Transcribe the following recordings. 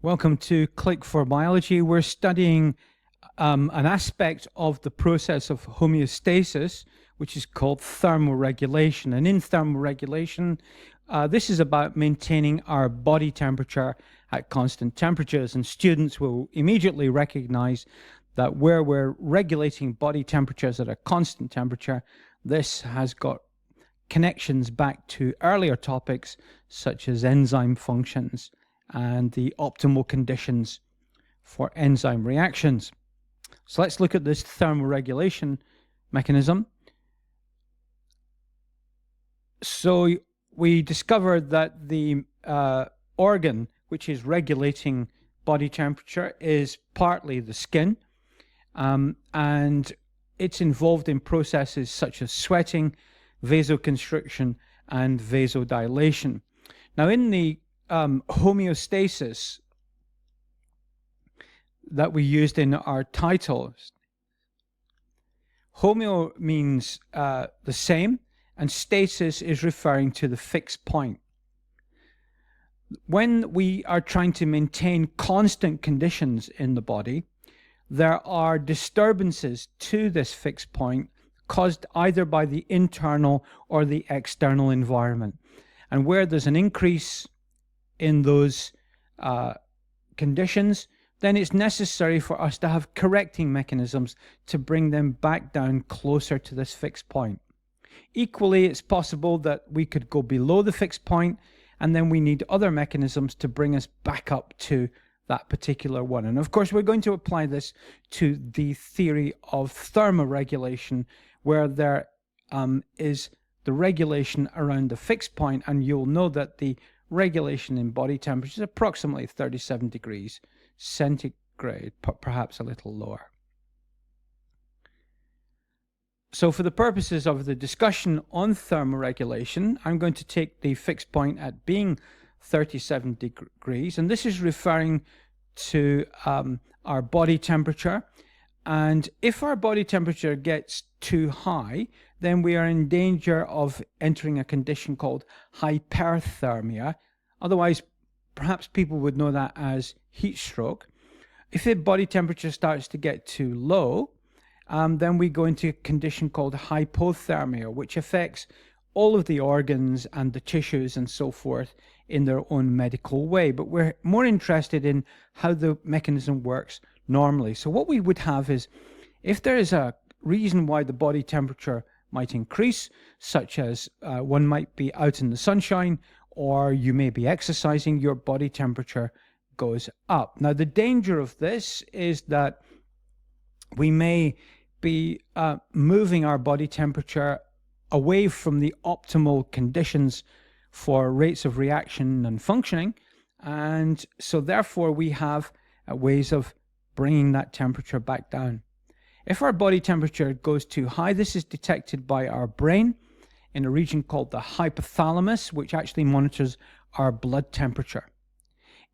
Welcome to Click for Biology. We're studying an aspect of the process of homeostasis, which is called thermoregulation. And in thermoregulation, this is about maintaining our body temperature at constant temperatures. And students will immediately recognize that where we're regulating body temperatures at a constant temperature, this has got connections back to earlier topics such as enzyme functions and the optimal conditions for enzyme reactions. So let's look at this thermoregulation mechanism. So we discovered that the organ which is regulating body temperature is partly the skin, and it's involved in processes such as sweating, vasoconstriction, and vasodilation. Now, in the homeostasis that we used in our title, homeo means the same, and stasis is referring to the fixed point. When we are trying to maintain constant conditions in the body, there are disturbances to this fixed point caused either by the internal or the external environment. And where there's an increase in those conditions, then it's necessary for us to have correcting mechanisms to bring them back down closer to this fixed point. Equally, it's possible that we could go below the fixed point, and then we need other mechanisms to bring us back up to that particular one. And of course, we're going to apply this to the theory of thermoregulation, where there is the regulation around the fixed point, and you'll know that the regulation in body temperature is approximately 37 degrees centigrade, perhaps a little lower. So for the purposes of the discussion on thermoregulation, I'm going to take the fixed point at being 37 degrees, and this is referring to our body temperature. And if our body temperature gets too high, then we are in danger of entering a condition called hyperthermia. Otherwise, perhaps people would know that as heat stroke. If the body temperature starts to get too low, then we go into a condition called hypothermia, which affects all of the organs and the tissues and so forth in their own medical way. But we're more interested in how the mechanism works normally. So what we would have is, if there is a reason why the body temperature might increase, such as one might be out in the sunshine, or you may be exercising, your body temperature goes up. Now, the danger of this is that we may be moving our body temperature away from the optimal conditions for rates of reaction and functioning, and so therefore we have ways of bringing that temperature back down. If our body temperature goes too high, this is detected by our brain in a region called the hypothalamus, which actually monitors our blood temperature.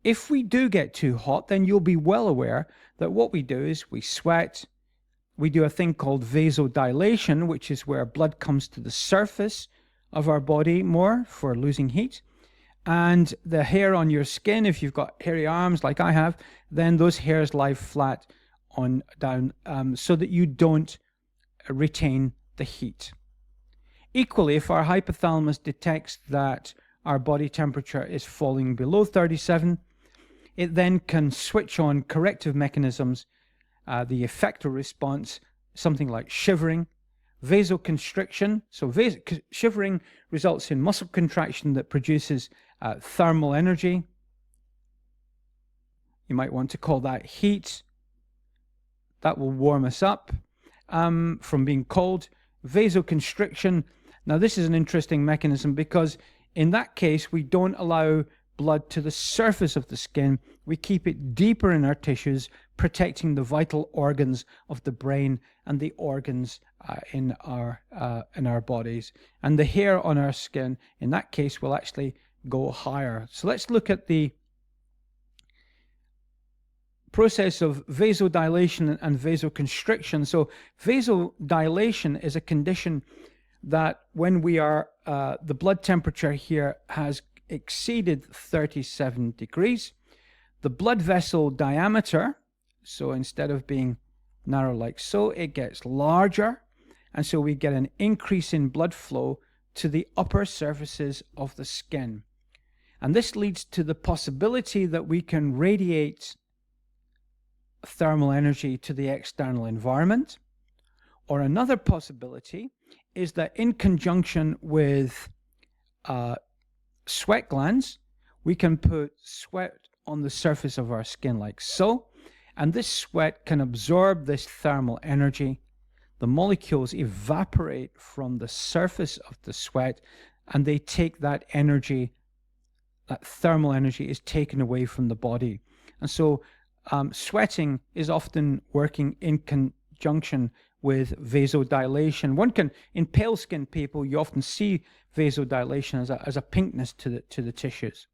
If we do get too hot, then you'll be well aware that what we do is we sweat. We do a thing called vasodilation, which is where blood comes to the surface of our body more for losing heat. And the hair on your skin, if you've got hairy arms like I have, then those hairs lie flat on down so that you don't retain the heat. Equally, if our hypothalamus detects that our body temperature is falling below 37, it then can switch on corrective mechanisms, the effector response, something like shivering, vasoconstriction. So shivering results in muscle contraction that produces thermal energy. You might want to call that heat. That will warm us up from being cold. Vasoconstriction. Now, this is an interesting mechanism because in that case, we don't allow blood to the surface of the skin. We keep it deeper in our tissues, protecting the vital organs of the brain and the organs in our bodies. And the hair on our skin, in that case, will actually go higher. So let's look at the process of vasodilation and vasoconstriction. So vasodilation is a condition that when we are, the blood temperature here has exceeded 37 degrees, the blood vessel diameter, so instead of being narrow like so, it gets larger, and so we get an increase in blood flow to the upper surfaces of the skin. And this leads to the possibility that we can radiate thermal energy to the external environment. Or another possibility is that in conjunction with sweat glands, we can put sweat on the surface of our skin like so, and this sweat can absorb this thermal energy. The molecules evaporate from the surface of the sweat, and they take that energy, that thermal energy is taken away from the body. And so sweating is often working in conjunction with vasodilation. One can, in pale skinned people, you often see vasodilation as a pinkness to the tissues.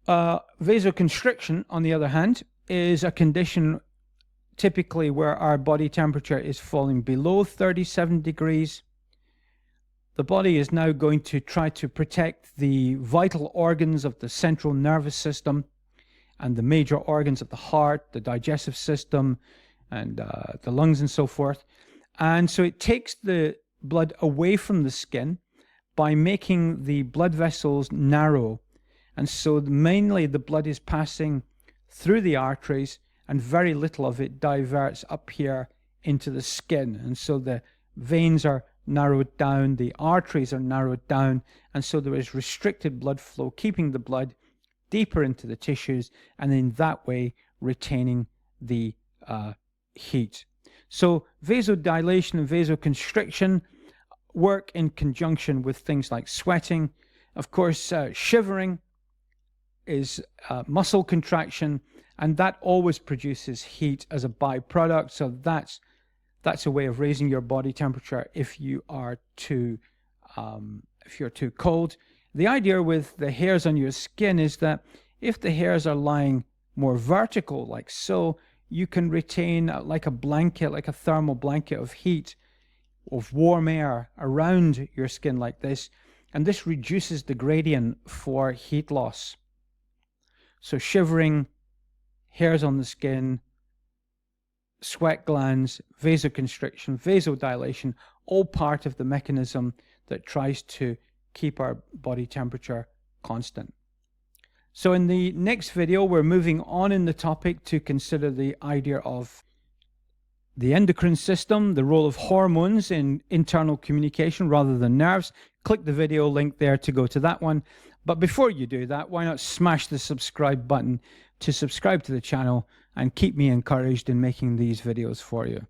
Vasoconstriction, on the other hand, is a condition typically where our body temperature is falling below 37 degrees. The body is now going to try to protect the vital organs of the central nervous system and the major organs of the heart, the digestive system, and the lungs and so forth. And so it takes the blood away from the skin by making the blood vessels narrow. And so mainly the blood is passing through the arteries, and very little of it diverts up here into the skin. And so the veins are narrowed down, the arteries are narrowed down, and so there is restricted blood flow, keeping the blood deeper into the tissues, and in that way retaining the heat. So vasodilation and vasoconstriction work in conjunction with things like sweating. Of course, shivering is muscle contraction, and that always produces heat as a byproduct. So that's a way of raising your body temperature if you are too cold. The idea with the hairs on your skin is that if the hairs are lying more vertical like so, you can retain like a blanket, like a thermal blanket of heat, of warm air around your skin like this, and this reduces the gradient for heat loss. So shivering, hairs on the skin, sweat glands, vasoconstriction, vasodilation, all part of the mechanism that tries to keep our body temperature constant. So in the next video, we're moving on in the topic to consider the idea of the endocrine system, the role of hormones in internal communication rather than nerves. Click the video link there to go to that one. But before you do that, why not smash the subscribe button to subscribe to the channel and keep me encouraged in making these videos for you.